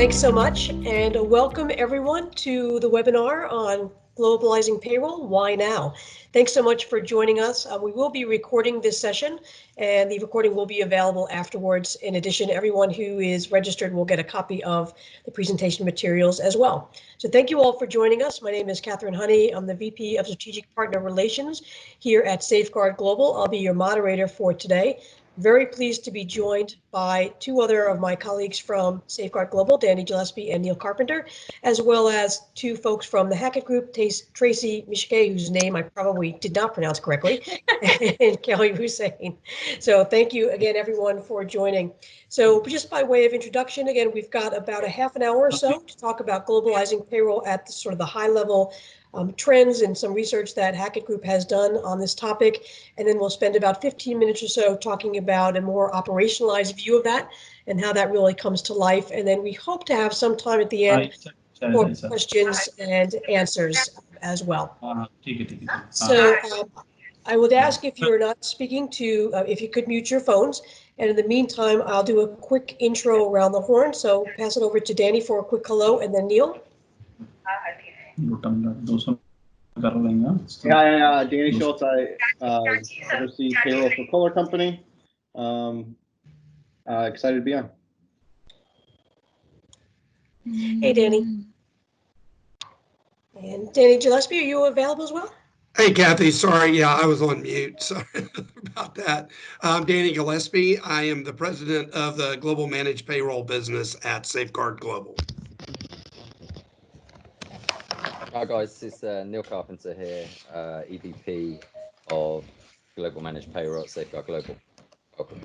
Thanks so much, and welcome everyone to the webinar on Globalizing Payroll, Why Now? Thanks so much for joining us. We will be recording this session, and the recording will be available afterwards. In addition, everyone who is registered will get a copy of the presentation materials as well. So thank you all for joining us. My name is Catherine Honey. I'm the VP of Strategic Partner Relations here at Safeguard Global. I'll be your moderator for today. Very pleased to be joined by two other of my colleagues from Safeguard Global, Danny Gillespie and Neil Carpenter, as well as two folks from the Hackett Group, Tracy Micciche, whose name I probably did not pronounce correctly, and Kelley Rousayne. So thank you again, everyone, for joining. So just by way of introduction, again, we've got about a half an hour or so to talk about globalizing payroll at the, sort of the high level trends and some research that Hackett Group has done on this topic. And then we'll spend about 15 minutes or so talking about a more operationalized view of that and how that really comes to life. And then we hope to have some time at the end for questions and answers as well. So I would ask if you're not speaking to, if you could mute your phones. And in the meantime, I'll do a quick intro around the horn. So pass it over to Danny for a quick hello, and then Neil. Hi, Danny Schultz. I oversee payroll for Kohler Company. Excited to be on. Hey, Danny. And Danny Gillespie, are you available as well? Hey, Kathy. Sorry. Yeah, I was on mute. Sorry about that. I'm Danny Gillespie. I am the president of the Global Managed Payroll business at Safeguard Global. Hi guys, this is Neil Carpenter here, EVP of Global Managed Payroll at Safeguard Global. Welcome.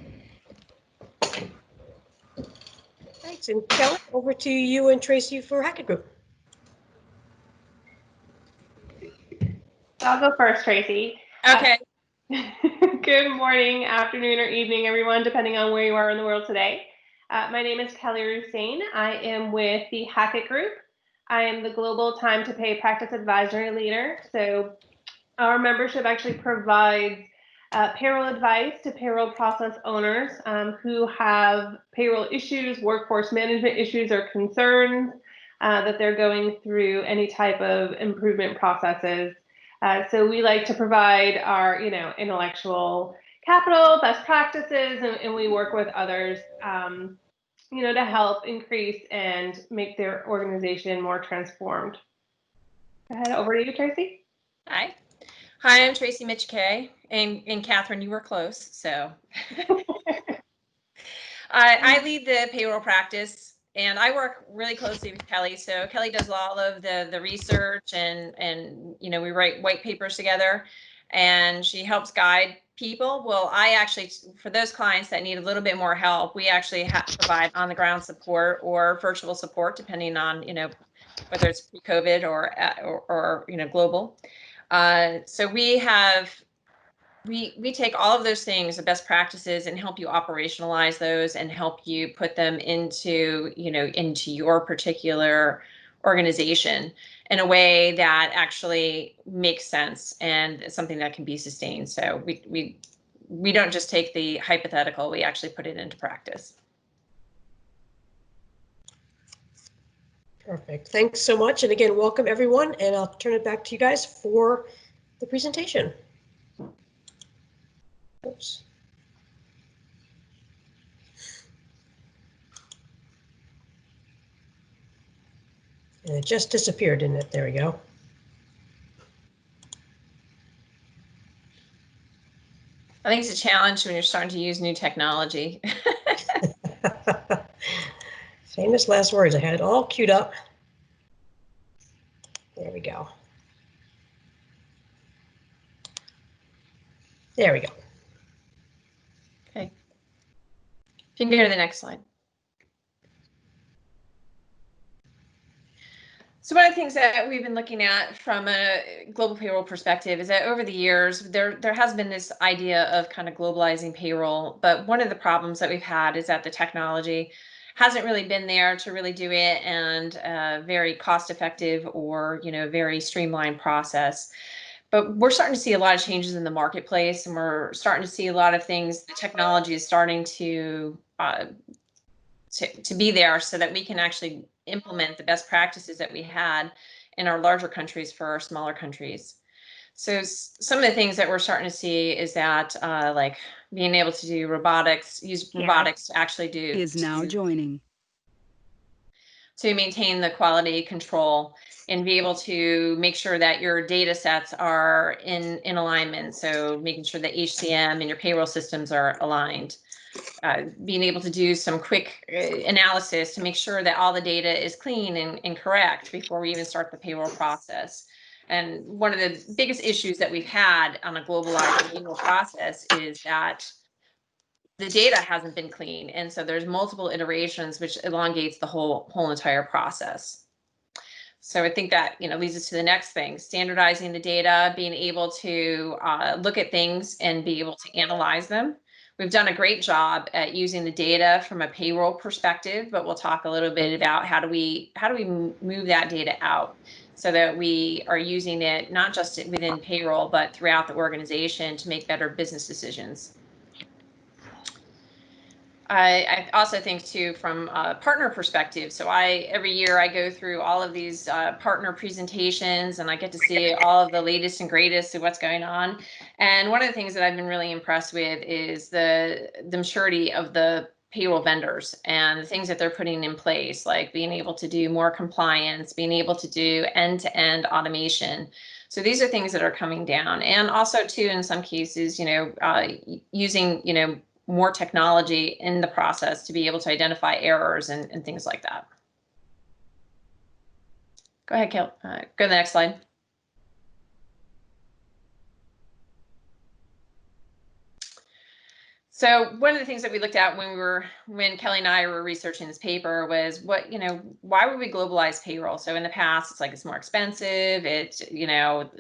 Thanks, and Kelley, over to you and Tracy for Hackett Group. I'll go first, Tracy. Okay. Good morning, afternoon, or evening, everyone, depending on where you are in the world today. My name is Kelley Rousayne. I am with the Hackett Group. I am the Global Time to Pay Practice Advisory Leader. So our membership actually provides payroll advice to payroll process owners who have payroll issues, workforce management issues, or concerns that they're going through any type of improvement processes. So we like to provide our, intellectual capital, best practices, and we work with others to help increase and make their organization more transformed. Go ahead, over to you, Tracy. Hi, I'm Tracy Micciche, and Catherine, you were close. So I lead the payroll practice, and I work really closely with Kelley. So Kelley does all of the research, and we write white papers together, and she helps guide people. Well, I actually, for those clients that need a little bit more help, we actually provide on-the-ground support or virtual support, depending on whether it's pre-COVID or global. So we take all of those things, the best practices, and help you operationalize those and help you put them into your particular organization in a way that actually makes sense and something that can be sustained. So we don't just take the hypothetical, we actually put it into practice. Perfect. Thanks so much. And again, welcome everyone. And I'll turn it back to you guys for the presentation. Oops. And it just disappeared, didn't it? There we go. I think it's a challenge when you're starting to use new technology. Famous last words. I had it all queued up. There we go. There we go. Okay. You can go to the next slide. So one of the things that we've been looking at from a global payroll perspective is that over the years, there has been this idea of kind of globalizing payroll. But one of the problems that we've had is that the technology hasn't really been there to really do it, and very cost effective or very streamlined process. But we're starting to see a lot of changes in the marketplace, and we're starting to see a lot of things. The technology is starting to to be there so that we can actually implement the best practices that we had in our larger countries for our smaller countries. So some of the things that we're starting to see is that like being able to do robotics, use robotics to actually do Is now joining. to maintain the quality control and be able to make sure that your data sets are in alignment. So making sure that HCM and your payroll systems are aligned. Being able to do some quick analysis to make sure that all the data is clean and correct before we even start the payroll process. And one of the biggest issues that we've had on a globalized payroll process is that the data hasn't been clean. And so there's multiple iterations, which elongates the whole entire process. So I think that, leads us to the next thing, standardizing the data, being able to look at things and be able to analyze them. We've done a great job at using the data from a payroll perspective, but we'll talk a little bit about how do we move that data out so that we are using it not just within payroll, but throughout the organization to make better business decisions. I also think too, from a partner perspective. So every year I go through all of these partner presentations and I get to see all of the latest and greatest of what's going on. And one of the things that I've been really impressed with is the maturity of the payroll vendors and the things that they're putting in place, like being able to do more compliance, being able to do end-to-end automation. So these are things that are coming down. And also too, in some cases, using, more technology in the process to be able to identify errors and things like that. Go ahead, Kelley. Go to the next slide. So one of the things that we looked at when Kelley and I were researching this paper was why would we globalize payroll? So in the past, it's like it's more expensive. It's,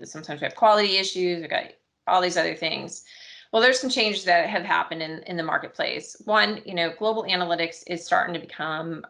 sometimes we have quality issues. We've got all these other things. Well, there's some changes that have happened in the marketplace. One, global analytics is starting to become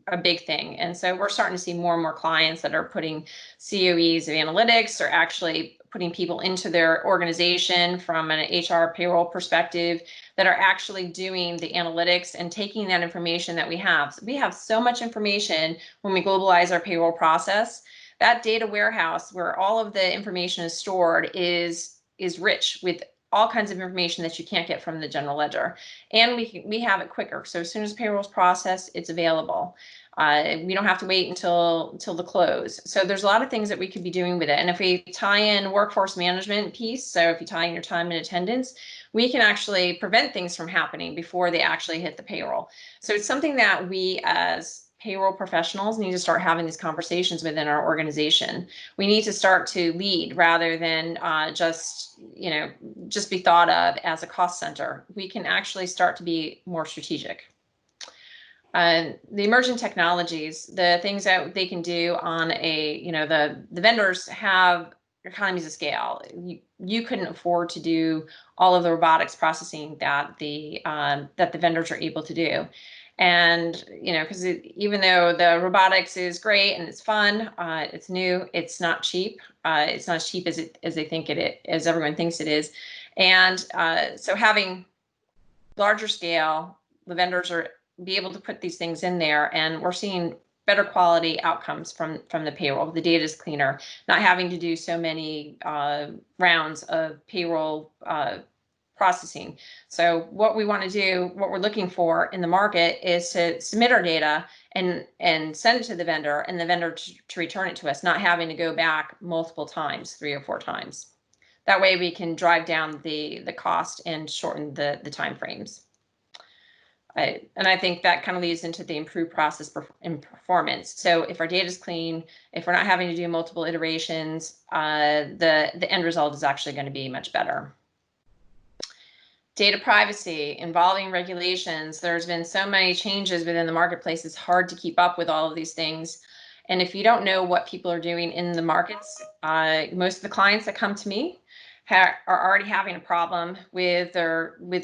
a big thing. And so we're starting to see more and more clients that are putting COEs of analytics or actually putting people into their organization from an HR payroll perspective that are actually doing the analytics and taking that information that we have. So we have so much information when we globalize our payroll process. That data warehouse where all of the information is stored is rich with all kinds of information that you can't get from the general ledger, and we have it quicker. So as soon as payroll is processed, it's available. We don't have to wait until the close. So there's a lot of things that we could be doing with it. And if we tie in workforce management piece, so if you tie in your time and attendance, we can actually prevent things from happening before they actually hit the payroll. So it's something that we as payroll professionals need to start having these conversations within our organization. We need to start to lead rather than just be thought of as a cost center. We can actually start to be more strategic. The emerging technologies, the things that they can do on the vendors have economies of scale. You couldn't afford to do all of the robotics processing that the vendors are able to do. And, because even though the robotics is great and it's fun, it's new, it's not cheap. It's not as cheap as as everyone thinks it is. And so having larger scale, the vendors are be able to put these things in there, and we're seeing better quality outcomes from the payroll. The data is cleaner, not having to do so many rounds of payroll processing. So what we want to do, what we're looking for in the market is to submit our data and send it to the vendor, and the vendor to return it to us, not having to go back multiple times, 3 or 4 times. That way we can drive down the cost and shorten the time frames. And I think that kind of leads into the improved process and performance. So if our data is clean, if we're not having to do multiple iterations, the end result is actually going to be much better. Data privacy, involving regulations. There's been so many changes within the marketplace. It's hard to keep up with all of these things. And if you don't know what people are doing in the markets, most of the clients that come to me are already having a problem with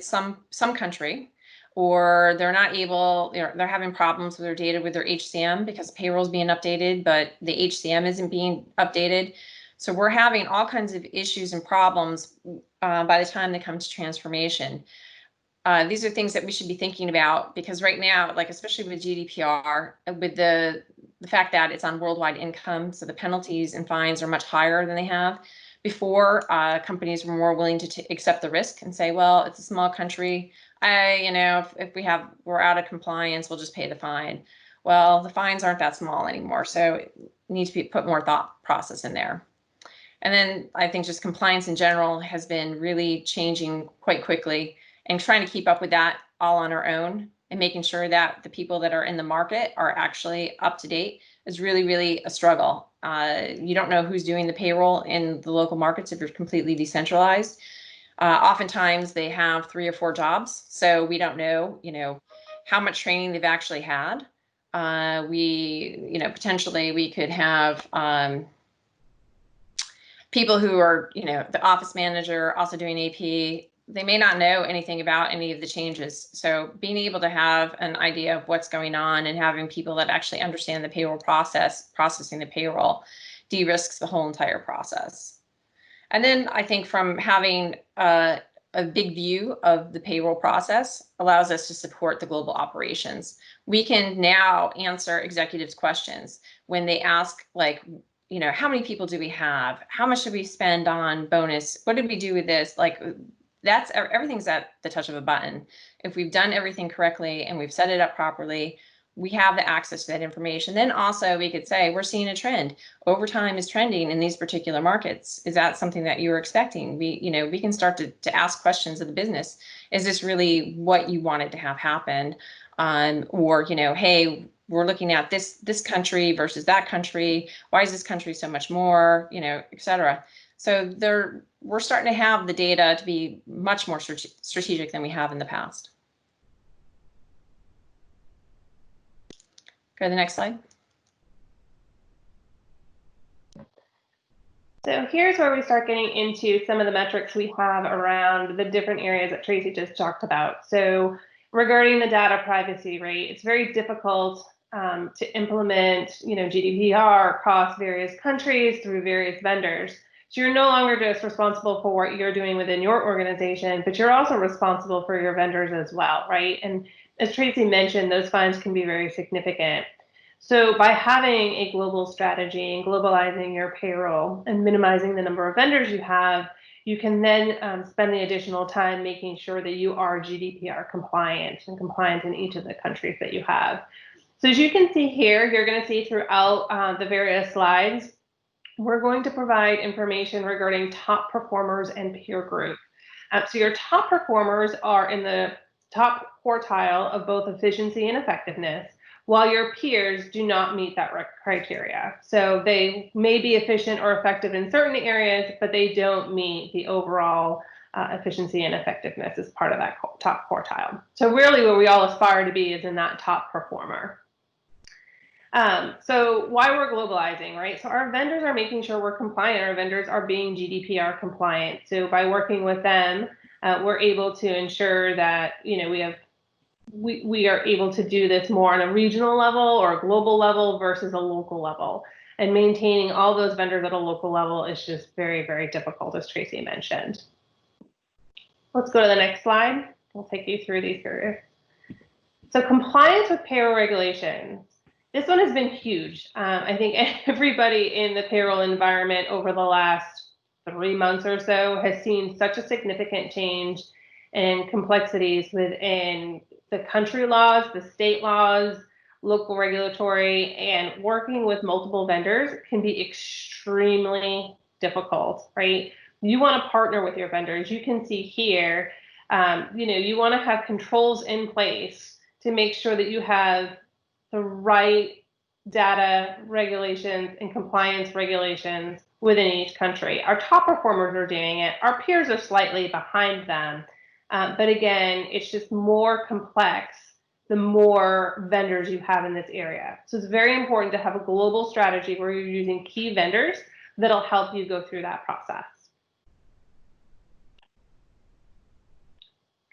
some country, or they're not able, they're having problems with their data with their HCM because payroll is being updated, but the HCM isn't being updated. So we're having all kinds of issues and problems by the time they come to transformation. these are things that we should be thinking about, because right now, like especially with GDPR, with the fact that it's on worldwide income, so the penalties and fines are much higher than they have before. Companies were more willing to accept the risk and say, well, it's a small country. If we're out of compliance, we'll just pay the fine. Well, the fines aren't that small anymore, so it needs to be put more thought process in there. And then I think just compliance in general has been really changing quite quickly, and trying to keep up with that all on our own and making sure that the people that are in the market are actually up to date is really, really a struggle. You don't know who's doing the payroll in the local markets if you're completely decentralized. Oftentimes they have 3 or 4 jobs, so we don't know, how much training they've actually had. Potentially we could have people who are, the office manager also doing AP. They may not know anything about any of the changes. So being able to have an idea of what's going on and having people that actually understand the payroll process, processing the payroll, de-risks the whole entire process. And then I think from having a big view of the payroll process allows us to support the global operations. We can now answer executives' questions when they ask, like, how many people do we have? How much should we spend on bonus? What did we do with this? Like, everything's at the touch of a button. If we've done everything correctly and we've set it up properly, we have the access to that information. Then also we could say, we're seeing a trend. Overtime is trending in these particular markets. Is that something that you were expecting? We can start to ask questions of the business. Is this really what you wanted to have happen? Or, hey, we're looking at this country versus that country. Why is this country so much more, et cetera. So we're starting to have the data to be much more strategic than we have in the past. Go to the next slide. So here's where we start getting into some of the metrics we have around the different areas that Tracy just talked about. So regarding the data privacy, right, it's very difficult to implement, GDPR across various countries through various vendors. So you're no longer just responsible for what you're doing within your organization, but you're also responsible for your vendors as well, right? And as Tracy mentioned, those fines can be very significant. So by having a global strategy and globalizing your payroll and minimizing the number of vendors you have, you can then spend the additional time making sure that you are GDPR compliant and compliant in each of the countries that you have. So as you can see here, you're going to see throughout the various slides, we're going to provide information regarding top performers and peer group. So your top performers are in the top quartile of both efficiency and effectiveness, while your peers do not meet that criteria. So they may be efficient or effective in certain areas, but they don't meet the overall efficiency and effectiveness as part of that top quartile. So really where we all aspire to be is in that top performer. So why we're globalizing, right? So our vendors are making sure we're compliant. Our vendors are being GDPR compliant. So by working with them, we're able to ensure that, we are able to do this more on a regional level or a global level versus a local level. And maintaining all those vendors at a local level is just very, very difficult, as Tracy mentioned. Let's go to the next slide. I'll take you through these areas. So compliance with payroll regulations. This one has been huge. I think everybody in the payroll environment over the last 3 months or so has seen such a significant change in complexities within the country laws, the state laws, local regulatory, and working with multiple vendors can be extremely difficult, right? You want to partner with your vendors. You can see here, you want to have controls in place to make sure that you have the right data regulations and compliance regulations within each country. Our top performers are doing it. Our peers are slightly behind them. But again, it's just more complex the more vendors you have in this area. So it's very important to have a global strategy where you're using key vendors that'll help you go through that process.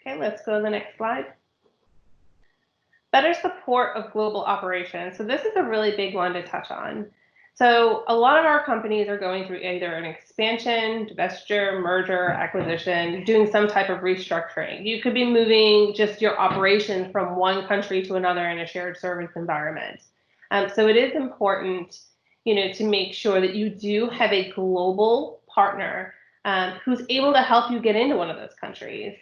Okay, let's go to the next slide. Better support of global operations. So this is a really big one to touch on. So a lot of our companies are going through either an expansion, divestiture, merger, acquisition, doing some type of restructuring. You could be moving just your operations from one country to another in a shared service environment. So it is important, to make sure that you do have a global partner who's able to help you get into one of those countries.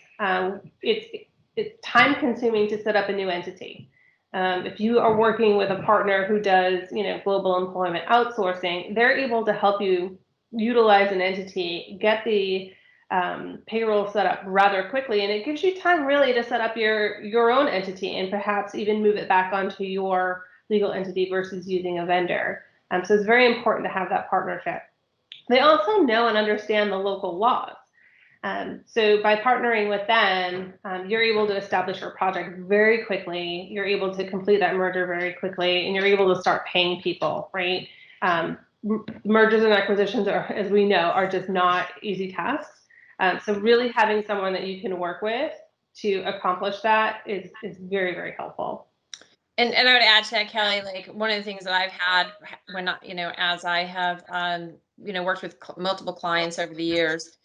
It's time consuming to set up a new entity. If you are working with a partner who does, global employment outsourcing, they're able to help you utilize an entity, get the payroll set up rather quickly, and it gives you time really to set up your own entity and perhaps even move it back onto your legal entity versus using a vendor. So it's very important to have that partnership. They also know and understand the local laws. So by partnering with them, you're able to establish your project very quickly. You're able to complete that merger very quickly, and you're able to start paying people, right? Mergers and acquisitions are, as we know, are just not easy tasks. So really having someone that you can work with to accomplish that is very, very helpful. And I would add to that, Kelley, like one of the things that I've had when, as I have, worked with multiple clients over the years,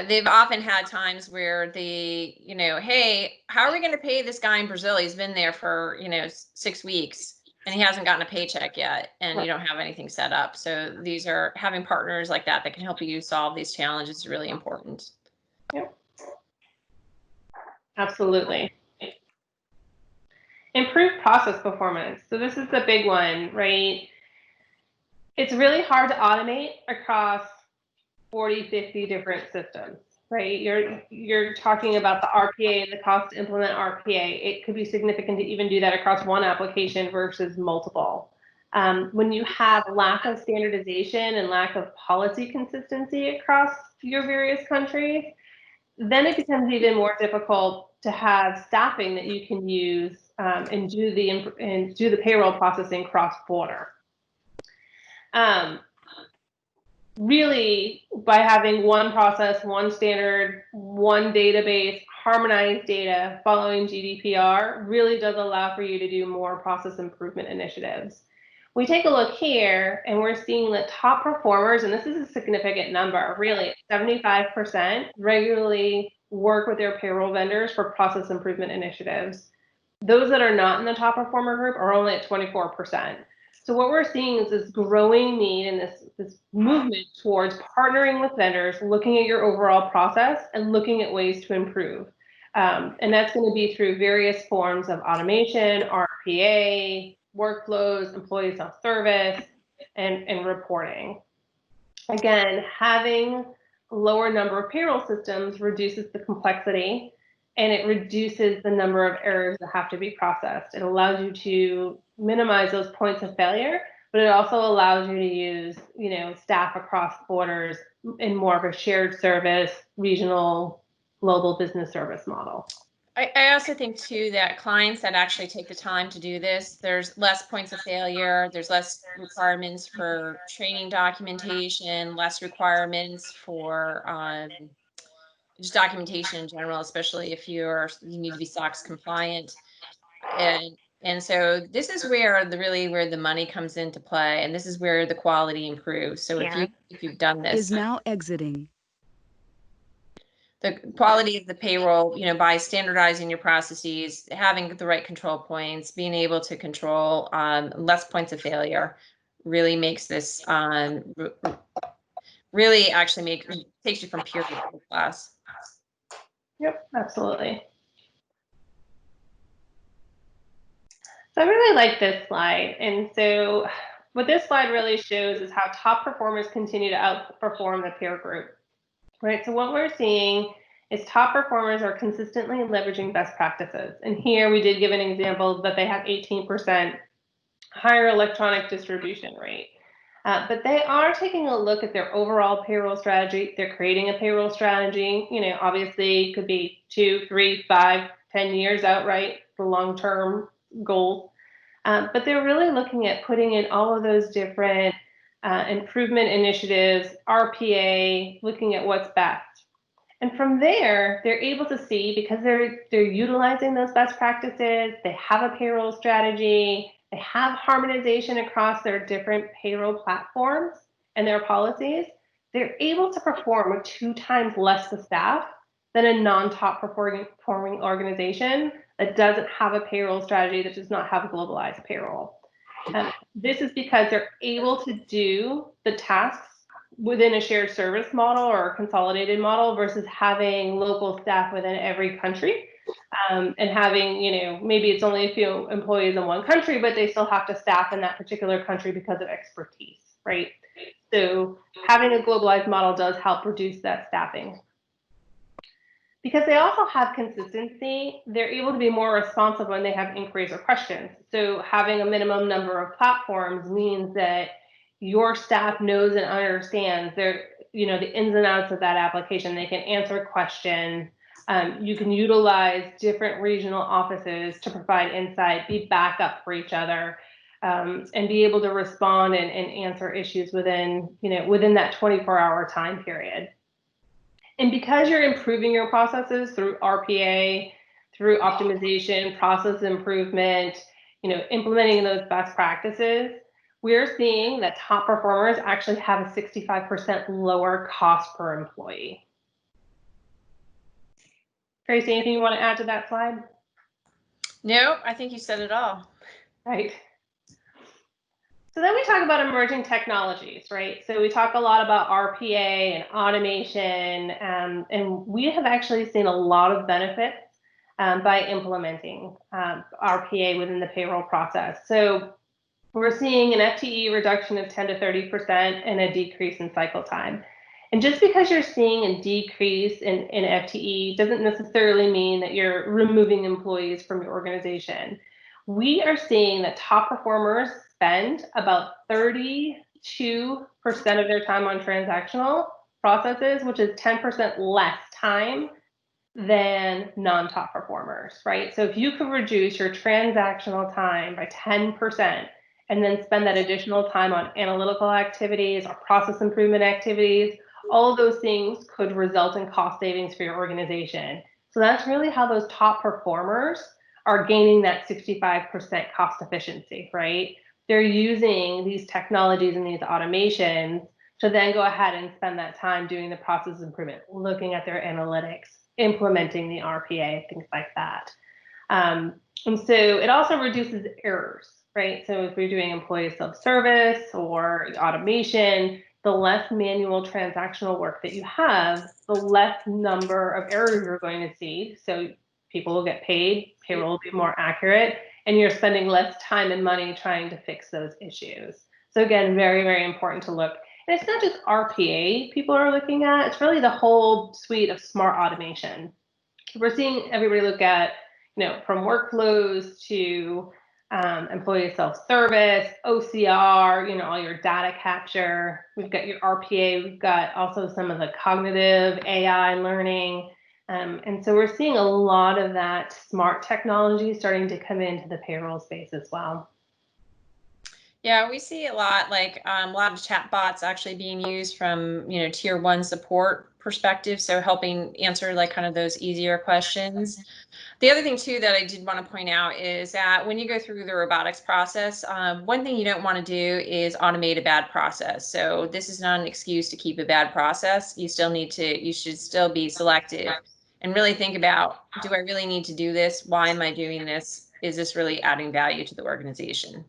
they've often had times where they, hey, how are we going to pay this guy in Brazil? He's been there for, 6 weeks and he hasn't gotten a paycheck yet, and you don't have anything set up. So having partners like that can help you solve these challenges is really important. Yep. Absolutely. Improve process performance. So this is the big one, right? It's really hard to automate across 40, 50 different systems, right? You're talking about the RPA and the cost to implement RPA. It could be significant to even do that across one application versus multiple. When you have lack of standardization and lack of policy consistency across your various countries, then it becomes even more difficult to have staffing that you can use and do the payroll processing cross-border. Really, by having one process, one standard, one database, harmonized data, following GDPR, really does allow for you to do more process improvement initiatives. We take a look here, and we're seeing the top performers, and this is a significant number, really, 75% regularly work with their payroll vendors for process improvement initiatives. Those that are not in the top performer group are only at 24%. So what we're seeing is this growing need and this movement towards partnering with vendors, looking at your overall process and looking at ways to improve. And that's going to be through various forms of automation, RPA, workflows, employee self-service, and reporting. Again, having a lower number of payroll systems reduces the complexity, and it reduces the number of errors that have to be processed. It allows you to minimize those points of failure, but it also allows you to use, staff across borders in more of a shared service, regional, global business service model. I also think too that clients that actually take the time to do this, there's less points of failure, there's less requirements for training documentation, less requirements for just documentation in general, especially if you need to be SOX compliant. And so this is where where the money comes into play, and this is where the quality improves. So if you've done this, is now exiting. The quality of the payroll, by standardizing your processes, having the right control points, being able to control less points of failure, really makes this really actually takes you from pure to world class. Yep, absolutely. So I really like this slide. And so what this slide really shows is how top performers continue to outperform the peer group. Right, so what we're seeing is top performers are consistently leveraging best practices. And here we did give an example that they have 18% higher electronic distribution rate. But they are taking a look at their overall payroll strategy. They're creating a payroll strategy, obviously could be 2, 3, 5, 10 years out, right, the long-term goals. But they're really looking at putting in all of those different improvement initiatives, RPA, looking at what's best. And from there, they're able to see, because they're utilizing those best practices, they have a payroll strategy, they have harmonization across their different payroll platforms and their policies, they're able to perform with 2 times less the staff than a non-top performing organization that doesn't have a payroll strategy, that does not have a globalized payroll. This is because they're able to do the tasks within a shared service model or a consolidated model versus having local staff within every country. And having, maybe it's only a few employees in one country, but they still have to staff in that particular country because of expertise, right? So having a globalized model does help reduce that staffing. Because they also have consistency, they're able to be more responsive when they have inquiries or questions. So having a minimum number of platforms means that your staff knows and understands the ins and outs of that application. They can answer questions. You can utilize different regional offices to provide insight, be backup for each other, and be able to respond and answer issues within that 24-hour time period. And because you're improving your processes through RPA, through optimization, process improvement, implementing those best practices, we're seeing that top performers actually have a 65% lower cost per employee. Tracy, anything you want to add to that slide? No, I think you said it all. Right. So then we talk about emerging technologies, right? So we talk a lot about RPA and automation, and we have actually seen a lot of benefits by implementing RPA within the payroll process. So we're seeing an FTE reduction of 10 to 30% and a decrease in cycle time. And just because you're seeing a decrease in FTE doesn't necessarily mean that you're removing employees from your organization. We are seeing that top performers spend about 32% of their time on transactional processes, which is 10% less time than non-top performers, right? So if you could reduce your transactional time by 10% and then spend that additional time on analytical activities or process improvement activities, all of those things could result in cost savings for your organization. So that's really how those top performers are gaining that 65% cost efficiency, right? They're using these technologies and these automations to then go ahead and spend that time doing the process improvement, looking at their analytics, implementing the RPA, things like that. And so it also reduces errors, right? So if you're doing employee self-service or automation, the less manual transactional work that you have, the less number of errors you're going to see. So people will get paid, payroll will be more accurate, and you're spending less time and money trying to fix those issues. So again, very, very important to look. And it's not just RPA people are looking at, it's really the whole suite of smart automation. We're seeing everybody look at, from workflows to employee self-service, OCR, all your data capture. We've got your RPA, we've got also some of the cognitive AI learning. And so we're seeing a lot of that smart technology starting to come into the payroll space as well. Yeah, we see a lot, like a lot of chat bots actually being used from, tier 1 support perspective. So helping answer like kind of those easier questions. The other thing too that I did want to point out is that when you go through the robotics process, one thing you don't want to do is automate a bad process. So this is not an excuse to keep a bad process. You should still be selective and really think about, do I really need to do this? Why am I doing this? Is this really adding value to the organization?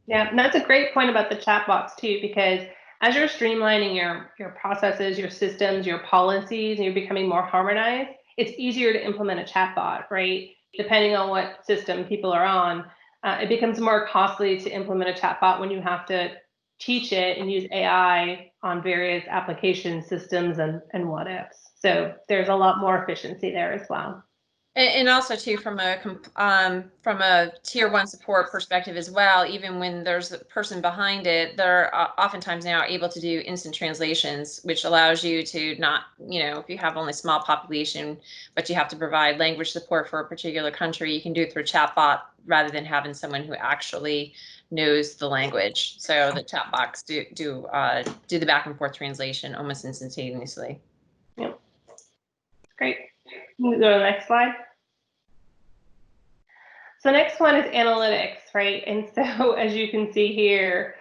Yeah, and that's a great point about the chatbots too, because as you're streamlining your processes, your systems, your policies, and you're becoming more harmonized, it's easier to implement a chatbot, right? Depending on what system people are on, it becomes more costly to implement a chatbot when you have to teach it and use AI on various application systems and what ifs. So there's a lot more efficiency there as well. And also too, from a tier 1 support perspective as well, even when there's a person behind it, they're oftentimes now able to do instant translations, which allows you to not, if you have only a small population, but you have to provide language support for a particular country, you can do it through chatbot rather than having someone who actually knows the language. So the chatbots do the back and forth translation almost instantaneously. Yep. Great. Can we go to the next slide? So next one is analytics, right? And so as you can see here,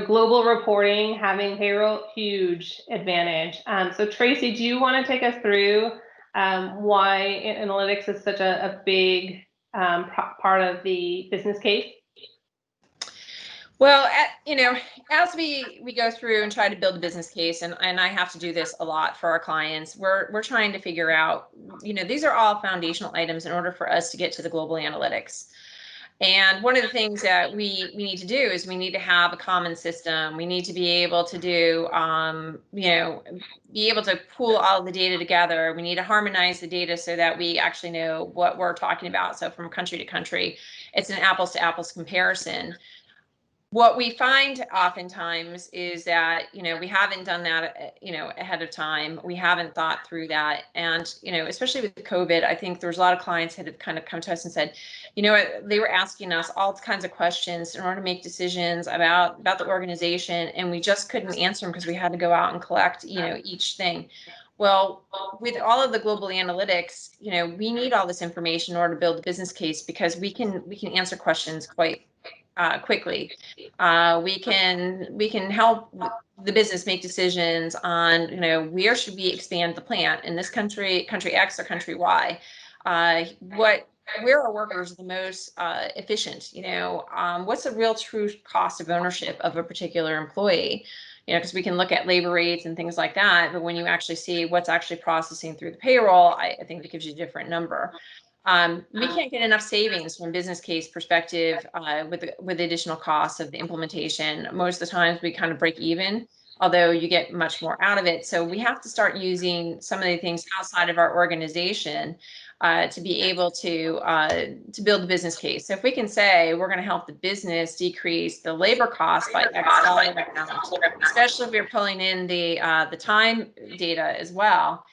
global reporting, having payroll, huge advantage. So Tracy, do you want to take us through why analytics is such a big part of the business case? Well, as we go through and try to build a business case, and I have to do this a lot for our clients, we're trying to figure out, these are all foundational items in order for us to get to the global analytics. And one of the things that we need to do is we need to have a common system. We need to be able to do, be able to pool all the data together. We need to harmonize the data so that we actually know what we're talking about. So from country to country, it's an apples to apples comparison. What we find oftentimes is that, we haven't done that, ahead of time. We haven't thought through that. And, especially with COVID, I think there's a lot of clients that have kind of come to us and said, they were asking us all kinds of questions in order to make decisions about the organization. And we just couldn't answer them because we had to go out and collect, each thing. Well, with all of the global analytics, we need all this information in order to build a business case, because we can answer questions quite quickly. We can help the business make decisions on, where should we expand the plant in this country X or country Y, where are workers the most efficient, what's the real true cost of ownership of a particular employee, because we can look at labor rates and things like that, but when you actually see what's actually processing through the payroll, I think it gives you a different number. We can't get enough savings from a business case perspective with the additional costs of the implementation. Most of the times we kind of break even, although you get much more out of it. So we have to start using some of the things outside of our organization to be able to build a business case. So if we can say we're going to help the business decrease the labor cost by X dollar amount, especially if we're pulling in the time data as well,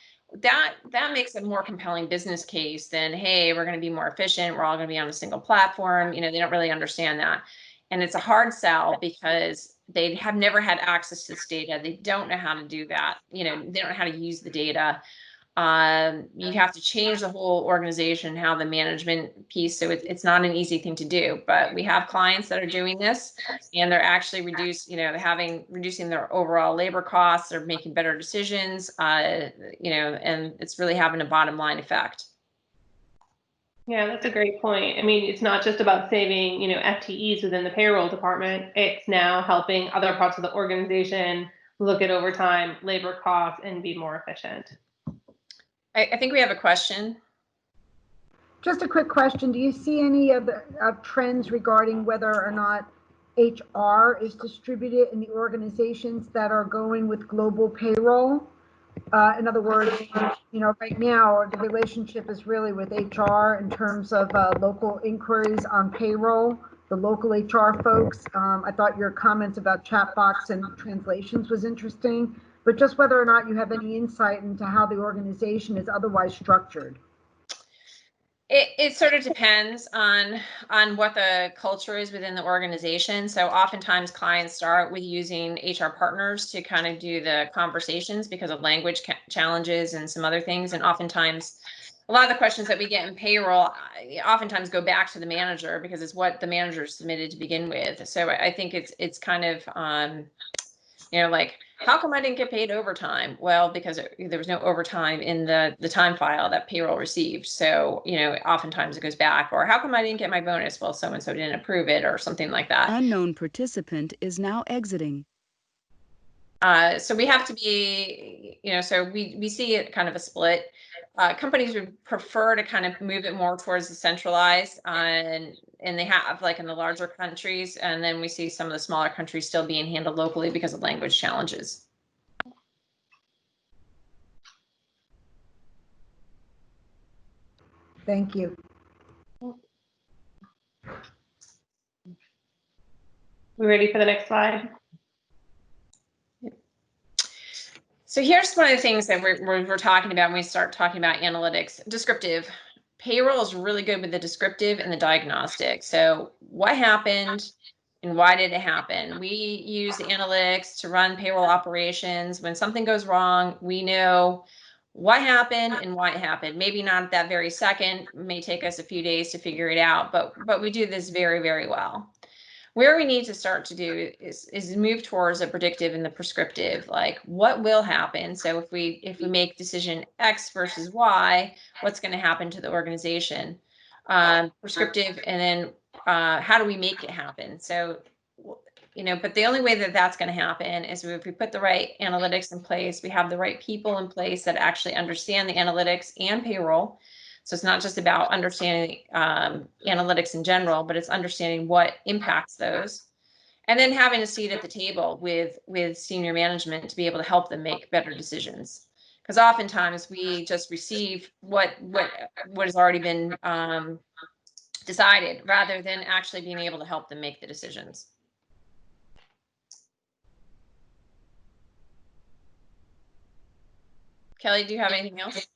that makes a more compelling business case than, hey, we're going to be more efficient, we're all going to be on a single platform. They don't really understand that. And it's a hard sell because they have never had access to this data. They don't know how to do that. They don't know how to use the data. You have to change the whole organization, how the management piece. So it's not an easy thing to do, but we have clients that are doing this, and they're actually reducing their overall labor costs. They're making better decisions, and it's really having a bottom line effect. Yeah, that's a great point. I mean, it's not just about saving, FTEs within the payroll department. It's now helping other parts of the organization look at overtime, labor costs, and be more efficient. I think we have a question. Just a quick question. Do you see any of the trends regarding whether or not HR is distributed in the organizations that are going with global payroll? In other words, right now the relationship is really with HR in terms of local inquiries on payroll, the local HR folks. I thought your comments about chat box and translations was interesting, but just whether or not you have any insight into how the organization is otherwise structured. It sort of depends on what the culture is within the organization. So oftentimes clients start with using HR partners to kind of do the conversations because of language challenges and some other things. And oftentimes, a lot of the questions that we get in payroll oftentimes go back to the manager because it's what the manager submitted to begin with. So I think it's kind of like, how come I didn't get paid overtime? Well, because there was no overtime in the time file that payroll received. So, oftentimes it goes back. Or how come I didn't get my bonus? Well, so-and-so didn't approve it or something like that. Unknown participant is now exiting. So we have to be, so we see it kind of a split. Companies would prefer to kind of move it more towards the centralized, and they have, like, in the larger countries, and then we see some of the smaller countries still being handled locally because of language challenges. Thank you. We ready for the next slide? So here's one of the things that we're talking about when we start talking about analytics. Descriptive. Payroll is really good with the descriptive and the diagnostic. So what happened and why did it happen? We use the analytics to run payroll operations. When something goes wrong, we know what happened and why it happened. Maybe not at that very second, it may take us a few days to figure it out, but we do this very, very well. Where we need to start to do is move towards a predictive and the prescriptive, like what will happen. So if we make decision X versus Y, what's going to happen to the organization? Prescriptive, and then how do we make it happen? So, you know, but the only way that that's going to happen is if we put the right analytics in place, we have the right people in place that actually understand the analytics and payroll. So it's not just about understanding analytics in general, but it's understanding what impacts those. And then having a seat at the table with senior management to be able to help them make better decisions. Because oftentimes we just receive what has already been decided rather than actually being able to help them make the decisions. Kelley, do you have anything else?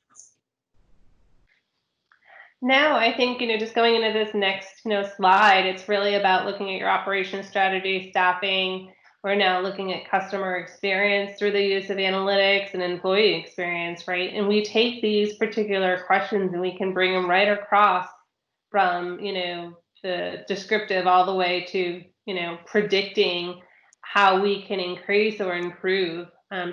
No, I think, just going into this next, slide, it's really about looking at your operations strategy, staffing. We're now looking at customer experience through the use of analytics and employee experience, right? And we take these particular questions and we can bring them right across from, the descriptive all the way to, predicting how we can increase or improve.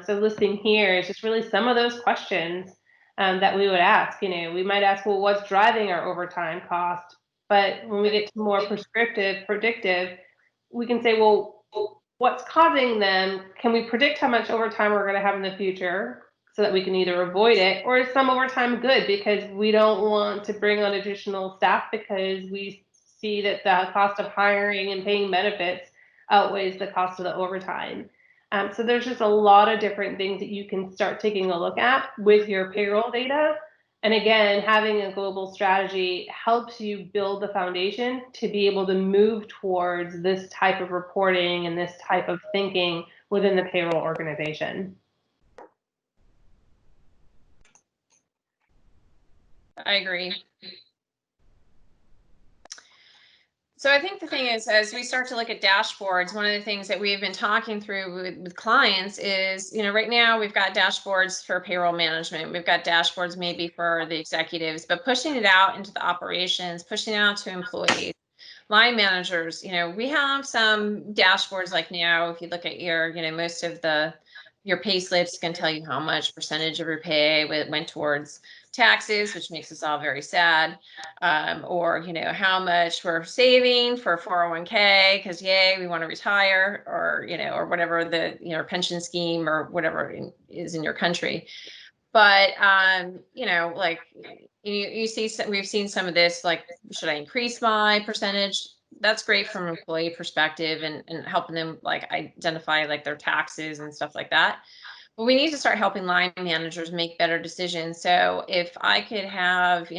So listing here is just really some of those questions that we would ask. We might ask, well, what's driving our overtime cost? But when we get to more prescriptive, predictive, we can say, well, what's causing them? Can we predict how much overtime we're going to have in the future so that we can either avoid it, or is some overtime good because we don't want to bring on additional staff because we see that the cost of hiring and paying benefits outweighs the cost of the overtime. So there's just a lot of different things that you can start taking a look at with your payroll data. And again, having a global strategy helps you build the foundation to be able to move towards this type of reporting and this type of thinking within the payroll organization. I agree. So I think the thing is, as we start to look at dashboards, one of the things that we've been talking through with clients is, right now we've got dashboards for payroll management. We've got dashboards maybe for the executives, but pushing it out into the operations, pushing it out to employees, line managers, we have some dashboards like now, if you look at your, most of your pay slips can tell you how much percentage of your pay went towards taxes, which makes us all very sad, or how much we're saving for 401k because yay, we want to retire, or or whatever the pension scheme or whatever is in your country. But like you see, we've seen some of this, like, should I increase my percentage? That's great from an employee perspective and helping them like identify like their taxes and stuff like that. But we need to start helping line managers make better decisions. So if I could have,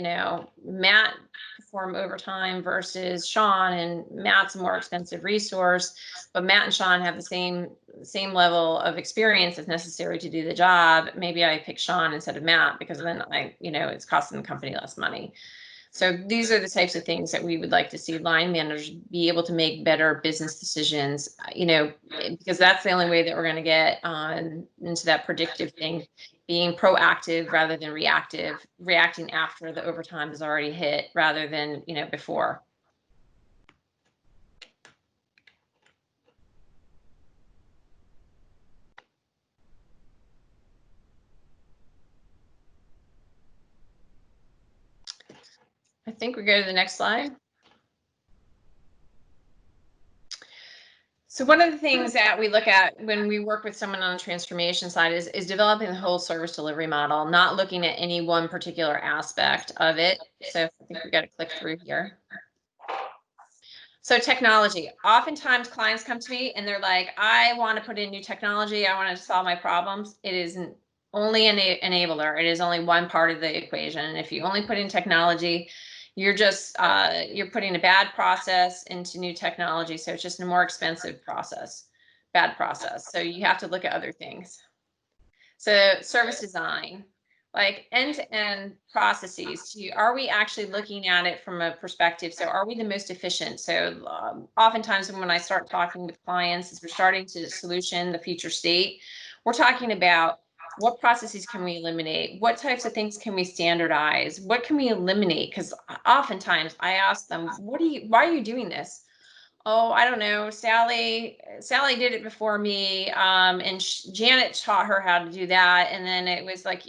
Matt perform overtime versus Sean, and Matt's a more expensive resource, but Matt and Sean have the same level of experience as necessary to do the job, maybe I pick Sean instead of Matt because then it's costing the company less money. So these are the types of things that we would like to see line managers be able to make better business decisions, because that's the only way that we're going to get into that predictive thing, being proactive rather than reactive, reacting after the overtime is already hit rather than, before. I think we go to the next slide. So one of the things that we look at when we work with someone on the transformation side is developing the whole service delivery model, not looking at any one particular aspect of it. So I think we got to click through here. So technology. Oftentimes clients come to me and they're like, I want to put in new technology. I want to solve my problems. It isn't only an enabler. It is only one part of the equation. And if you only put in technology, you're just you're putting a bad process into new technology. So it's just a more expensive process, bad process. So you have to look at other things. So service design, like end-to-end processes. Are we actually looking at it from a perspective? So are we the most efficient? So oftentimes when I start talking with clients, as we're starting to solution the future state, we're talking about what processes can we eliminate? What types of things can we standardize? What can we eliminate? Because oftentimes I ask them, why are you doing this? Oh, I don't know. Sally did it before me. And Janet taught her how to do that. And then it was like,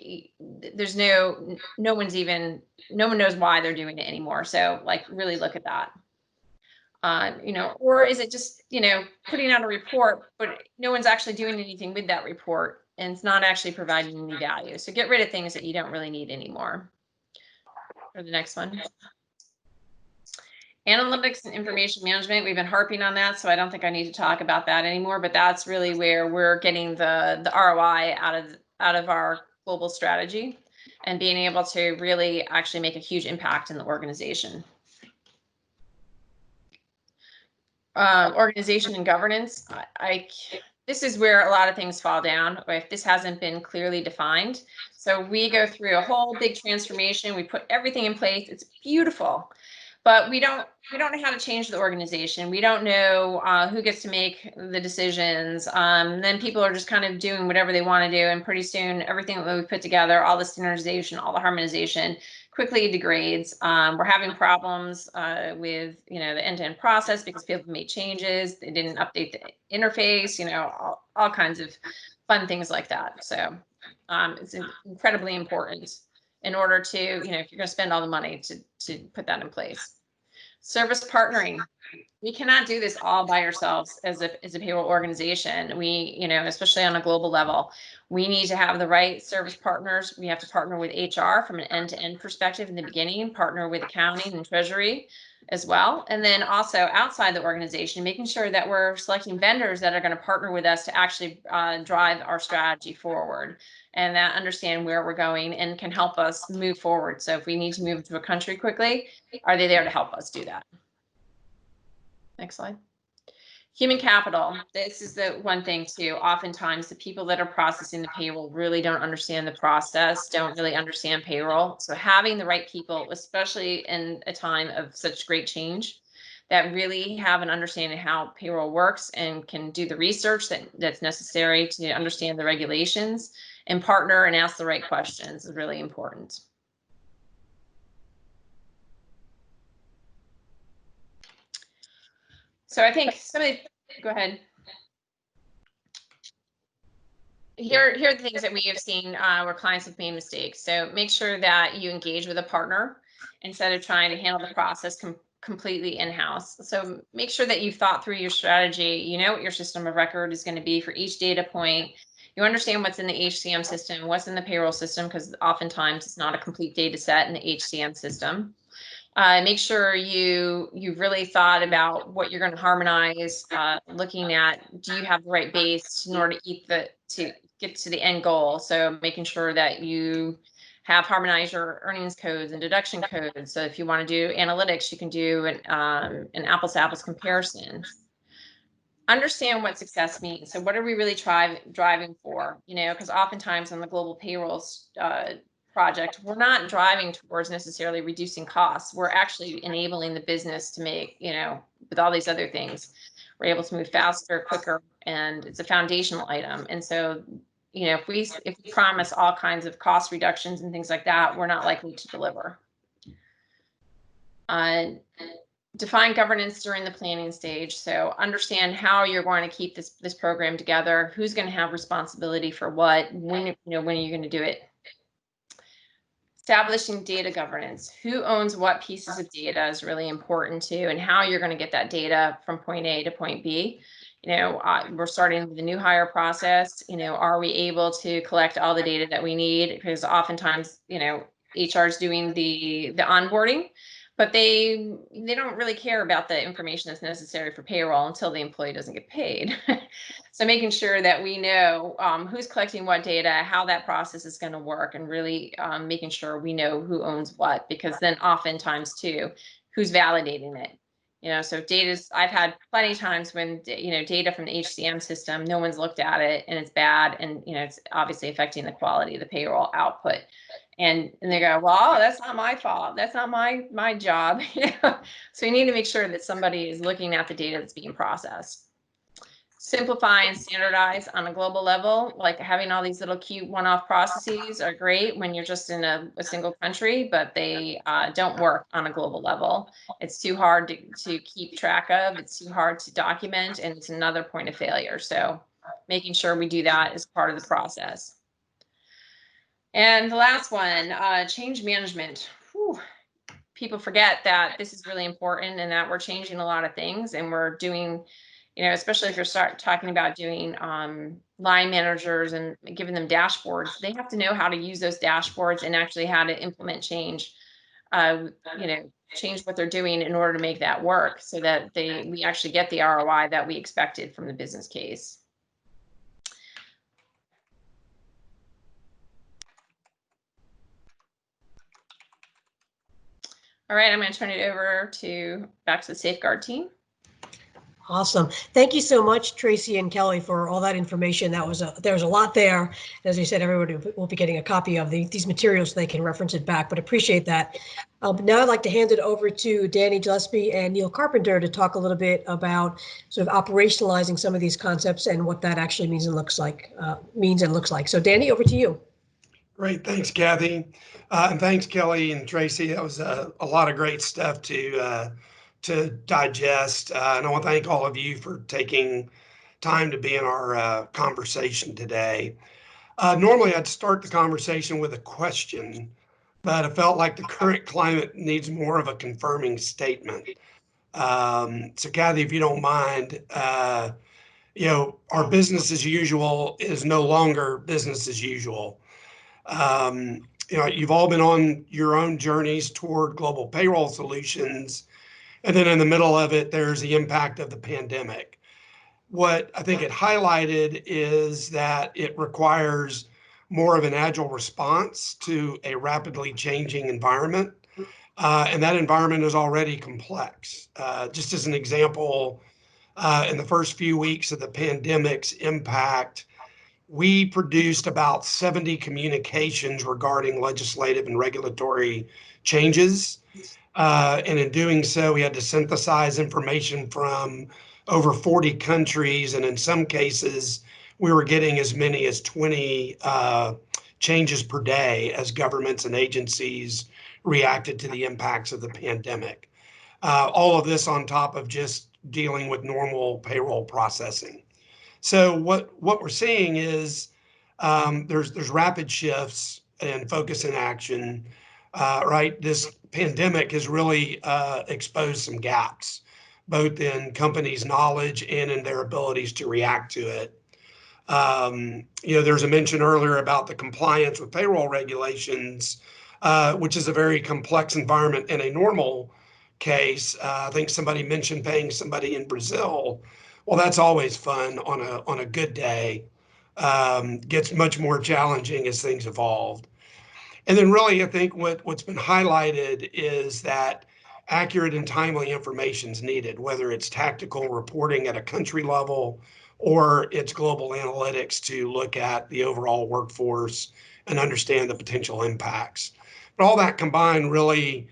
there's no one knows why they're doing it anymore. So like, really look at that. Or is it just, putting out a report, but no one's actually doing anything with that report and it's not actually providing any value. So get rid of things that you don't really need anymore. Or the next one. Analytics and information management, we've been harping on that, so I don't think I need to talk about that anymore, but that's really where we're getting the ROI out of our global strategy and being able to really actually make a huge impact in the organization. Organization and governance, this is where a lot of things fall down if this hasn't been clearly defined. So we go through a whole big transformation, we put everything in place, it's beautiful. But we don't know how to change the organization. We don't know who gets to make the decisions. Then people are just kind of doing whatever they want to do. And pretty soon, everything that we put together, all the standardization, all the harmonization, quickly degrades. We're having problems with, the end-to-end process because people made changes. They didn't update the interface, all kinds of fun things like that. So it's incredibly important in order to, if you're going to spend all the money to put that in place. Service partnering. We cannot do this all by ourselves as a payroll organization. We, especially on a global level, we need to have the right service partners. We have to partner with HR from an end-to-end perspective in the beginning, partner with accounting and treasury as well. And then also outside the organization, making sure that we're selecting vendors that are going to partner with us to actually drive our strategy forward and that understand where we're going and can help us move forward. So if we need to move to a country quickly, are they there to help us do that? Next slide. Human capital. This is the one thing too. Oftentimes the people that are processing the payroll really don't understand the process, don't really understand payroll. So having the right people, especially in a time of such great change, that really have an understanding of how payroll works and can do the research that's necessary to understand the regulations and partner and ask the right questions is really important. So I think go ahead. Here are the things that we have seen where clients have made mistakes. So make sure that you engage with a partner instead of trying to handle the process completely in-house. So make sure that you've thought through your strategy. You know what your system of record is going to be for each data point. You understand what's in the HCM system, what's in the payroll system, because oftentimes it's not a complete data set in the HCM system. Make sure you've really thought about what you're going to harmonize, looking at, do you have the right base in order to get to the end goal? So making sure that you have harmonized your earnings codes and deduction codes. So if you want to do analytics, you can do an apples to apples comparison. Understand what success means. So what are we really driving for? Because oftentimes on the global payrolls project, we're not driving towards necessarily reducing costs. We're actually enabling the business to make, with all these other things, we're able to move faster, quicker, and it's a foundational item. And so, if we promise all kinds of cost reductions and things like that, we're not likely to deliver. Define governance during the planning stage. So understand how you're going to keep this program together, who's going to have responsibility for what, when are you going to do it. Establishing data governance. Who owns what pieces of data is really important too, and how you're going to get that data from point A to point B. We're starting with the new hire process. Are we able to collect all the data that we need? Because oftentimes, HR is doing the onboarding, but they don't really care about the information that's necessary for payroll until the employee doesn't get paid. So making sure that we know who's collecting what data, how that process is going to work, and really making sure we know who owns what, because then oftentimes too, who's validating it. So I've had plenty of times when, data from the HCM system, no one's looked at it and it's bad. And, it's obviously affecting the quality of the payroll output. And they go, well, that's not my fault. That's not my job. So you need to make sure that somebody is looking at the data that's being processed. simplify and standardize on a global level. Like having all these little cute one-off processes are great when you're just in a single country, but they don't work on a global level. It's too hard to keep track of. It's too hard to document, and it's another point of failure. So making sure we do that is part of the process. And the last one, change management. Whew. People forget that this is really important and that we're changing a lot of things, and we're doing, you know, especially if you're start talking about doing line managers and giving them dashboards, they have to know how to use those dashboards and actually how to implement change, you know, change what they're doing in order to make that work so that we actually get the ROI that we expected from the business case. All right, I'm going to turn it over back to the Safeguard team. Awesome. Thank you so much, Tracy and Kelley, for all that information. There's a lot there. As you said, everybody will be getting a copy of these materials so they can reference it back, but appreciate that. Now I'd like to hand it over to Danny Gillespie and Neil Carpenter to talk a little bit about sort of operationalizing some of these concepts and what that actually means and looks like. So Danny, over to you. Great, thanks, Kathy, and thanks, Kelley and Tracy. That was a lot of great stuff to digest, and I want to thank all of you for taking time to be in our conversation today. Normally, I'd start the conversation with a question, but I felt like the current climate needs more of a confirming statement. So, Kathy, if you don't mind, you know, our business as usual is no longer business as usual. You know, you've all been on your own journeys toward global payroll solutions. And then in the middle of it, there's the impact of the pandemic. What I think it highlighted is that it requires more of an agile response to a rapidly changing environment. And that environment is already complex. Just as an example, in the first few weeks of the pandemic's impact, we produced about 70 communications regarding legislative and regulatory changes. And in doing so, we had to synthesize information from over 40 countries. And in some cases, we were getting as many as 20 changes per day as governments and agencies reacted to the impacts of the pandemic. All of this on top of just dealing with normal payroll processing. So what we're seeing is there's rapid shifts and focus in action, right? This pandemic has really exposed some gaps, both in companies' knowledge and in their abilities to react to it. You know, there's a mention earlier about the compliance with payroll regulations, which is a very complex environment in a normal case. I think somebody mentioned paying somebody in Brazil. Well, that's always fun on a good day. Gets much more challenging as things evolved. And then really, I think what's been highlighted is that accurate and timely information is needed, whether it's tactical reporting at a country level or it's global analytics to look at the overall workforce and understand the potential impacts. But all that combined really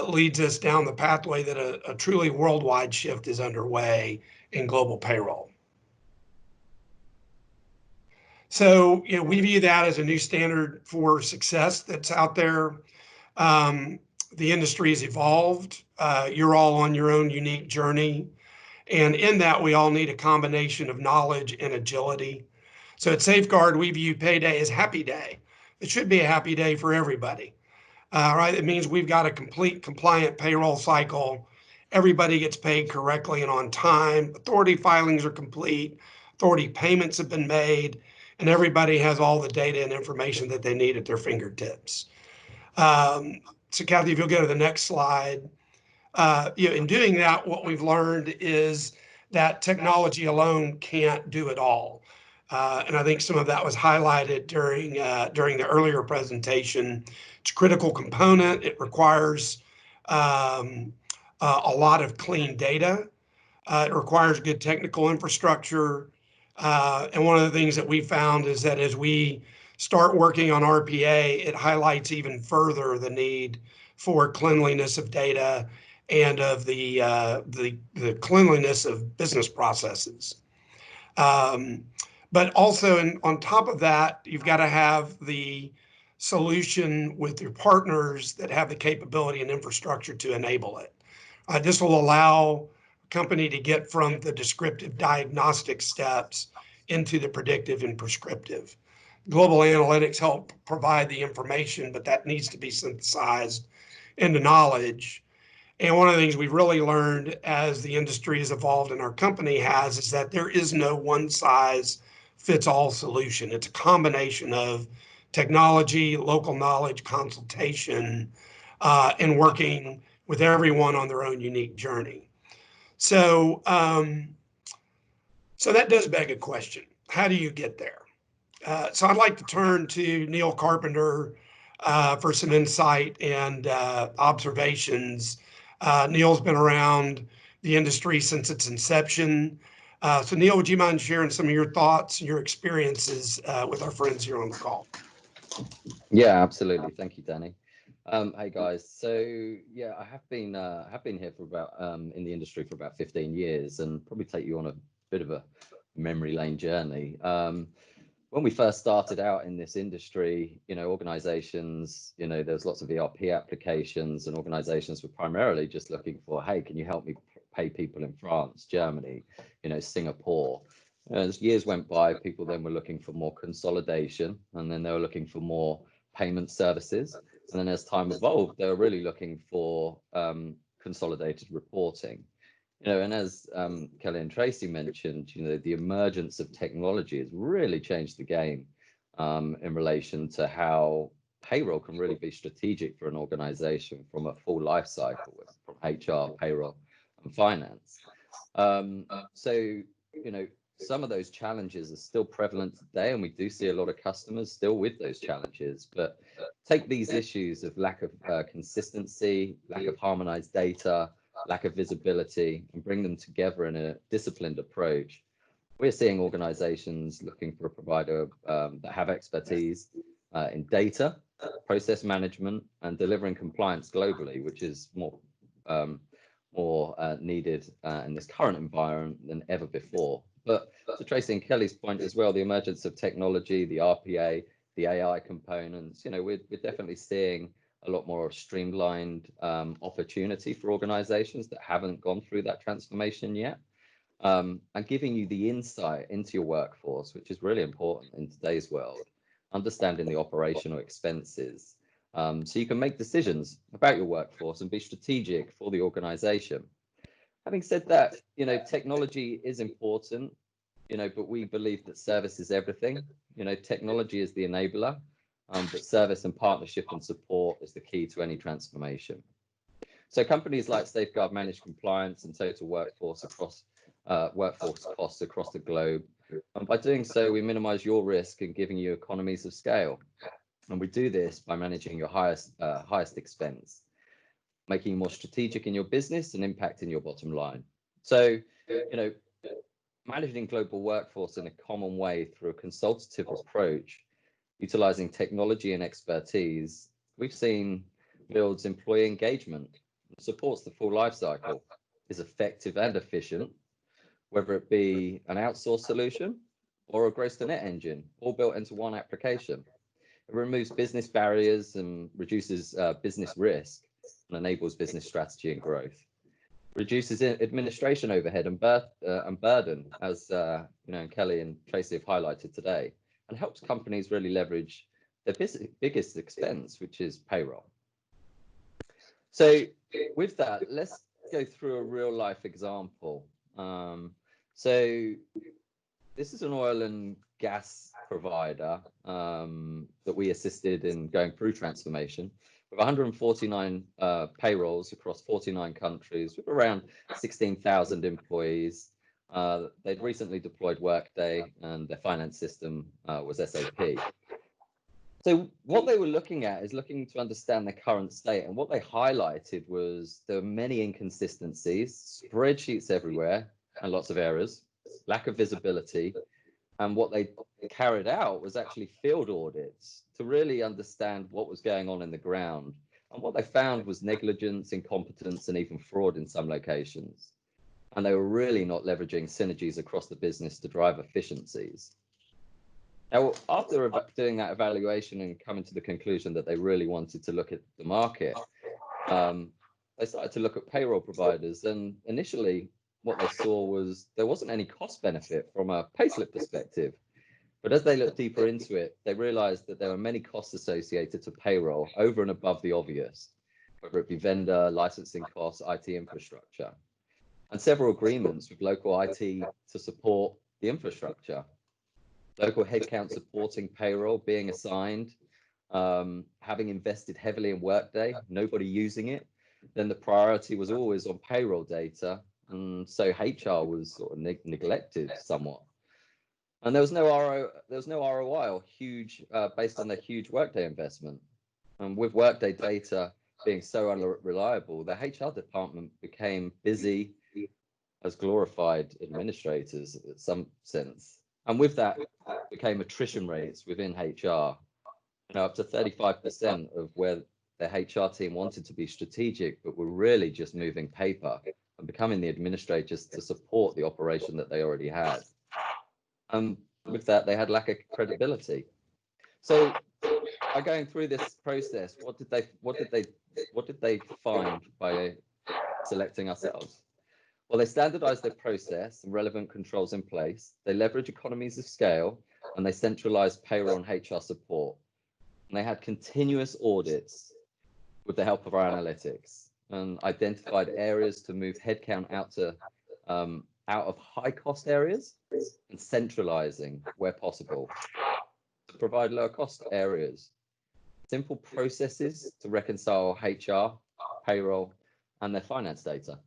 leads us down the pathway that a truly worldwide shift is underway in global payroll. So, you know, we view that as a new standard for success that's out there. The industry has evolved. You're all on your own unique journey. And in that, we all need a combination of knowledge and agility. So at Safeguard, we view payday as happy day. It should be a happy day for everybody, right? It means we've got a complete compliant payroll cycle. Everybody gets paid correctly and on time. Authority filings are complete. Authority payments have been made. And everybody has all the data and information that they need at their fingertips. So Kathy, if you'll go to the next slide. You know, in doing that, what we've learned is that technology alone can't do it all. And I think some of that was highlighted during the earlier presentation. It's a critical component. It requires a lot of clean data. It requires good technical infrastructure. And one of the things that we found is that as we start working on RPA, it highlights even further the need for cleanliness of data and of the cleanliness of business processes. But also, on top of that, you've got to have the solution with your partners that have the capability and infrastructure to enable it. This will allow a company to get from the descriptive diagnostic steps into the predictive and prescriptive. Global analytics help provide the information, but that needs to be synthesized into knowledge. And one of the things we've really learned as the industry has evolved and our company has is that there is no one size fits all solution. It's a combination of technology, local knowledge, consultation, and working with everyone on their own unique journey. So, so that does beg a question. How do you get there? So I'd like to turn to Neil Carpenter for some insight and observations. Neil's been around the industry since its inception. So Neil, would you mind sharing some of your thoughts and your experiences with our friends here on the call? Yeah, absolutely. Thank you, Danny. Hey guys. So yeah, I have been here for about in the industry for about 15 years, and probably take you on a bit of a memory lane journey. When we first started out in this industry, organizations, there's lots of ERP applications, and organizations were primarily just looking for, hey, can you help me pay people in France, Germany, Singapore? As years went by, people then were looking for more consolidation, and then they were looking for more payment services. And then as time evolved, they were really looking for consolidated reporting. And as Kelley and Tracy mentioned, the emergence of technology has really changed the game in relation to how payroll can really be strategic for an organization from a full life cycle, from HR, payroll, and finance. So, some of those challenges are still prevalent today, and we do see a lot of customers still with those challenges. But take these issues of lack of consistency, lack of harmonized data, lack of visibility, and bring them together in a disciplined approach. We're seeing organizations looking for a provider that have expertise in data, process management, and delivering compliance globally, which is more needed in this current environment than ever before. But to Tracy and Kelley's point as well, the emergence of technology, the RPA, the AI components, we're definitely seeing a lot more streamlined opportunity for organizations that haven't gone through that transformation yet, and giving you the insight into your workforce, which is really important in today's world, understanding the operational expenses, so you can make decisions about your workforce and be strategic for the organization. Having said that, technology is important, but we believe that service is everything. Technology is the enabler, but service and partnership and support is the key to any transformation. So companies like Safeguard Managed Compliance and Total Workforce costs across the globe. And by doing so, we minimize your risk and giving you economies of scale. And we do this by managing your highest expense, making you more strategic in your business and impacting your bottom line. So, managing global workforce in a common way through a consultative approach, utilizing technology and expertise, we've seen builds employee engagement, supports the full life cycle, is effective and efficient, whether it be an outsourced solution or a gross to net engine, all built into one application. It removes business barriers and reduces business risk and enables business strategy and growth. Reduces administration overhead and burden, as Kelley and Tracy have highlighted today, and helps companies really leverage their biggest expense, which is payroll. So with that, let's go through a real life example. So this is an oil and gas provider that we assisted in going through transformation with 149 payrolls across 49 countries with around 16,000 employees. They'd recently deployed Workday, and their finance system was SAP. So what they were looking at is looking to understand their current state, and what they highlighted was there were many inconsistencies, spreadsheets everywhere, and lots of errors, lack of visibility. And what they carried out was actually field audits to really understand what was going on in the ground. And what they found was negligence, incompetence, and even fraud in some locations. and they were really not leveraging synergies across the business to drive efficiencies. Now, after doing that evaluation and coming to the conclusion that they really wanted to look at the market, they started to look at payroll providers, and initially what they saw was there wasn't any cost benefit from a payslip perspective. But as they looked deeper into it, they realized that there were many costs associated to payroll over and above the obvious, whether it be vendor, licensing costs, IT infrastructure, and several agreements with local IT to support the infrastructure. Local headcount supporting payroll being assigned, having invested heavily in Workday, nobody using it, then the priority was always on payroll data, and so HR was sort of neglected somewhat. And there was no ROI or huge based on their huge Workday investment. And with Workday data being so unreliable, the HR department became busy as glorified administrators in some sense. And with that became attrition rates within HR. Up to 35% of where the HR team wanted to be strategic, but were really just moving paper and becoming the administrators to support the operation that they already had. With that, they had lack of credibility. So by going through this process, what did they find by selecting ourselves? Well, they standardized their process and relevant controls in place. They leverage economies of scale, and they centralized payroll and HR support. And they had continuous audits with the help of our analytics, and identified areas to move headcount out of high cost areas and centralizing where possible to provide lower cost areas. Simple processes to reconcile HR, payroll, and their finance data.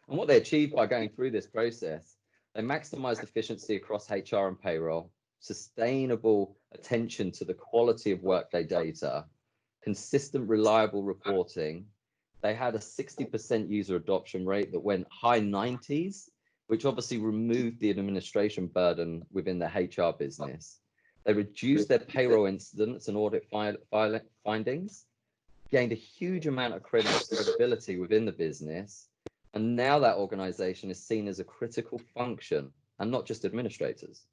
And what they achieved by going through this process, they maximized efficiency across HR and payroll, sustainable attention to the quality of Workday data, consistent, reliable reporting. They had a 60% user adoption rate that went high 90s, which obviously removed the administration burden within the HR business. They reduced their payroll incidents and audit findings, gained a huge amount of credibility within the business, and now that organization is seen as a critical function and not just administrators.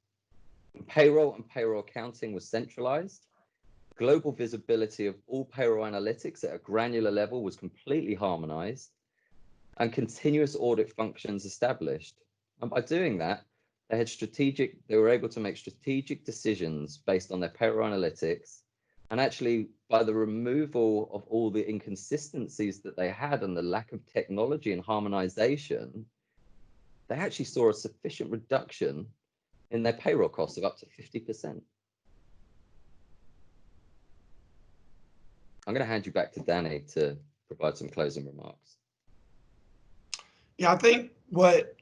Payroll and payroll accounting was centralized. Global visibility of all payroll analytics at a granular level was completely harmonized, and continuous audit functions established. And by doing that, they were able to make strategic decisions based on their payroll analytics. And actually, by the removal of all the inconsistencies that they had and the lack of technology and harmonization, they actually saw a sufficient reduction in their payroll costs of up to 50%. I'm going to hand you back to Danny to provide some closing remarks. Yeah, I think what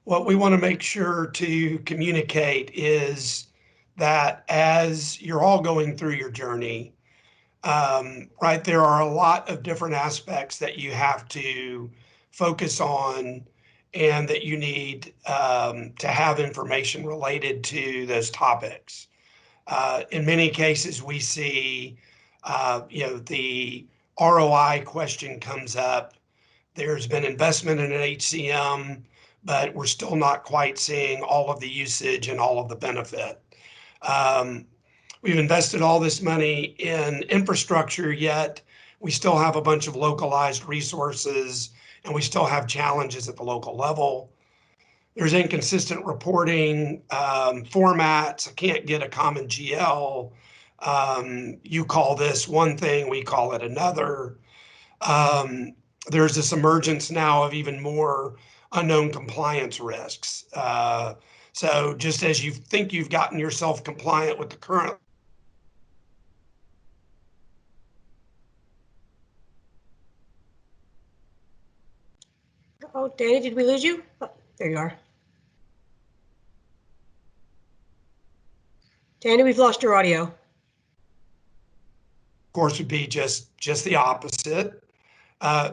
we want to make sure to communicate is that as you're all going through your journey, right, there are a lot of different aspects that you have to focus on and that you need to have information related to those topics. In many cases, we see, the ROI question comes up. There's been investment in an HCM, but we're still not quite seeing all of the usage and all of the benefit. We've invested all this money in infrastructure, yet we still have a bunch of localized resources and we still have challenges at the local level. There's inconsistent reporting, formats. I can't get a common GL. You call this one thing, we call it another. There's this emergence now of even more unknown compliance risks. So just as you think you've gotten yourself compliant with the current Oh, Danny, did we lose you? Oh, there you are. Danny, we've lost your audio. Of course, would be just the opposite.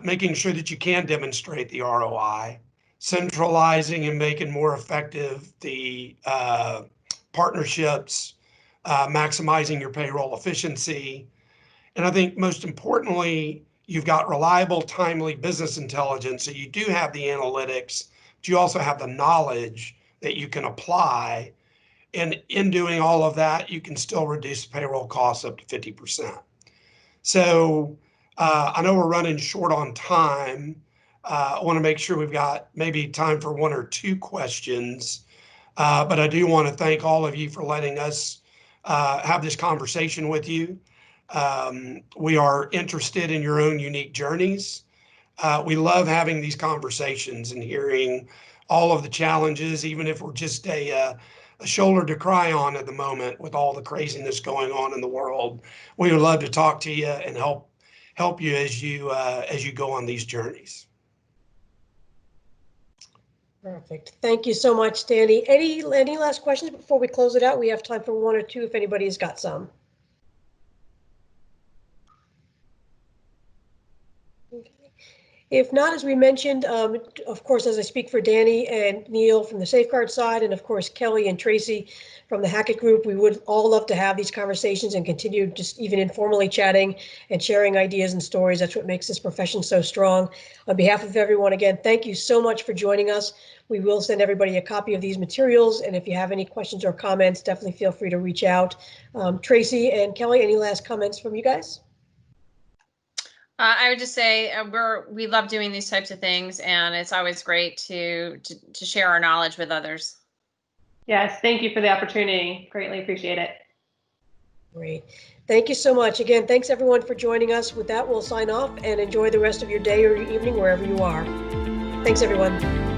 Making sure that you can demonstrate the ROI, centralizing and making more effective the partnerships, maximizing your payroll efficiency. And I think most importantly, You've got reliable, timely business intelligence. So you do have the analytics, but you also have the knowledge that you can apply. And in doing all of that, you can still reduce payroll costs up to 50%. So I know we're running short on time. I want to make sure we've got maybe time for one or two questions. But I do want to thank all of you for letting us have this conversation with you. We are interested in your own unique journeys. We love having these conversations and hearing all of the challenges, even if we're just a shoulder to cry on at the moment with all the craziness going on in the world. We would love to talk to you and help you as you go on these journeys. Perfect. Thank you so much, Danny. Any last questions before we close it out? We have time for one or two if anybody's got some. Okay. If not, as we mentioned, of course, as I speak for Danny and Neil from the Safeguard side, and of course, Kelley and Tracy from the Hackett Group, we would all love to have these conversations and continue just even informally chatting and sharing ideas and stories. That's what makes this profession so strong. On behalf of everyone, again, thank you so much for joining us. We will send everybody a copy of these materials. And if you have any questions or comments, definitely feel free to reach out. Tracy and Kelley, any last comments from you guys? I would just say we love doing these types of things, and it's always great to share our knowledge with others. Yes, thank you for the opportunity. Greatly appreciate it. Great. Thank you so much. Again, thanks everyone for joining us. With that, we'll sign off and enjoy the rest of your day or your evening wherever you are. Thanks, everyone.